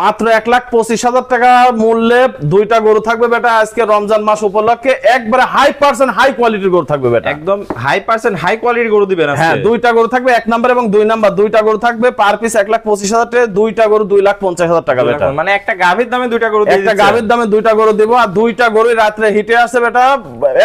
মাত্র 1,25,000 টাকা মূল্যে দুইটা গরু থাকবে বেটা। আজকে রমজান মাস উপলক্ষে একবারে হাই পার্সেন্ট হাই কোয়ালিটির গরু থাকবে বেটা। একদম হাই পার্সেন্ট হাই কোয়ালিটির গরু দিবেন আজকে। হ্যাঁ, দুইটা গরু থাকবে, 1 নাম্বার এবং 2 নাম্বার দুইটা গরু থাকবে। পার পিস 1,25,000 টাকা, দুইটা গরু 2,50,000 টাকা বেটা। মানে একটা গাভীর দামে দুইটা গরু দিয়ে একটা দিচ্ছেন। গাভীর দামে দুইটা গরু দিব, আর দুইটা গরু রাত্রে হিটে আছে বেটা,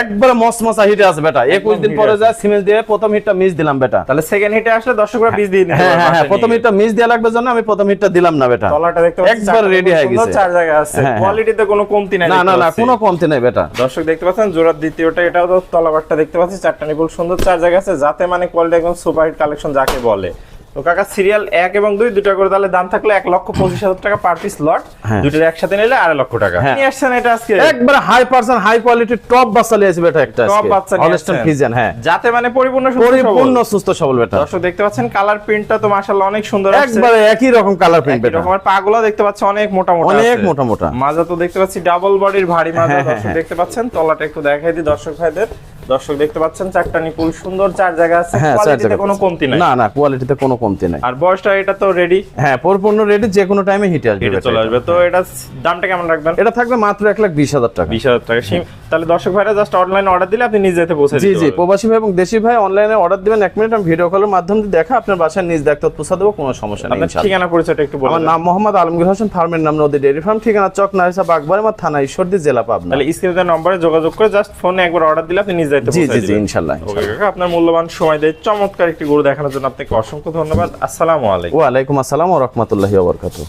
একবারে মসমসা হিটে আছে বেটা। 21 দিন পরে যায় সিমেন্ট দিয়ে প্রথম হিটটা মিস দিলাম বেটা। তাহলে সেকেন্ড হিটে আসলে দর্শকরা 20 দিয়ে নিতে হ্যাঁ পারবে। হ্যাঁ হ্যাঁ, প্রথম হিটটা মিস দেয়া লাগবে জন্য আমি প্রথম হিটটা দিলাম না বেটা। তলাটা দেখতে পাচ্ছেন একবার রেডি হয়ে গেছে, চার জায়গায় আছে, কোয়ালিটিতে কোনো কমতি নাই। না না না, কোনো কমতি নাই বেটা। দর্শক দেখতে পাচ্ছেন জোড়ার দ্বিতীয়টা, এটাও তো তলাবারটা দেখতে পাচ্ছি, চারটা নিপুল সুন্দর চার জায়গা আছে, যাতে মানে কোয়ালিটি একদম সুপার হিট কালেকশন যাকে বলে। তো কাকা সিরিয়াল 1 এবং 2 দুটা করে তাহলে দাম থাকলে 1,25,000 টাকা পার পিস লট, দুটোর একসাথে নিলে 2.5 লক্ষ টাকা। নিয়ে আসছেন এটা আজকে একবারে হাই পার্সেন্ট হাই কোয়ালিটির টপ বাচ্চা লিয়েছে বেটা একটা আজকে। টপ বাচ্চা নিয়ে হলস্টাইন ফ্রিজিয়ান, হ্যাঁ, যাতে মানে পরিপূর্ণ পরিপূর্ণ সুস্থ সবল বেটা। দর্শক দেখতে পাচ্ছেন কালার প্রিন্টটা তো মাশাআল্লাহ অনেক সুন্দর আছে, একবারে একই রকম কালার প্রিন্ট বেটা। এরকম আর পাগুলো দেখতে পাচ্ছেন অনেক মোটা মোটা, অনেক মোটা মোটা। মাজা তো দেখতে পাচ্ছি ডাবল বডির ভারী মাজা। দর্শক দেখতে পাচ্ছেন তলাটা একটু দেখাই দিই দর্শক ভাইদের। দর্শক দেখতে পাচ্ছেন চারটা নিপুল সুন্দর চার জায়গা আছে, কোয়ালিটিতে কোনো কমতি নাই। না না, কোয়ালিটিতে কোনো কমতি নাই। আর বয়সটা এটা তো রেডি, হ্যাঁ, পরিপূর্ণ রেডি, যে কোনো টাইমে হিটে আসবে, এটা চলে আসবে। তো এটা দামটা কেমন রাখবেন? এটা থাকবে মাত্র 1,20,000 টাকা। 20,000 টাকা। তাহলে দর্শক ভাইরা জাস্ট অনলাইনে অর্ডার দিলে আপনি নিজে যেতে পৌঁছে দিতে জি পারবেন। জি, প্রবাসী ভাই এবং দেশি ভাই অনলাইনে অর্ডার দিবেন, 1 মিনিট আমি ভিডিও কলের মাধ্যমে দেখা আপনার বাসায় নিজ দায়িত্ব পৌঁছে দেবো, কোনো সমস্যা নেই আপনার ইনশাআল্লাহ। ঠিকানা পরিচয়টা একটু বলুন। আমার নাম মোহাম্মদ আলমগীর হোসেন, ফার্মের নাম নদী ডেইরি ফার্ম, ঠিকানা চক নারিসা বাগবাড়িয়া থানা ঈশ্বরদী, জেলা পাবনা। তাহলে স্ক্রিনে নম্বরে যোগাযোগ করে জাস্ট ফোনে একবার অর্ডার দিলে আপনি নিজে যেতে জি পৌঁছে জি জি, দিবেন। ইনশাআল্লাহ। ওকে কাকা, আপনার মূল্যবান সময় দিয়ে চমৎকার একটি গরু দেখানোর জন্য আপনাকে অসংখ্য ধন্যবাদ। আসসালামু আলাইকুম। ওয়া আলাইকুম আসসালাম ওয়া রাহমাতুল্লাহি ওয়া বারাকাতুহু।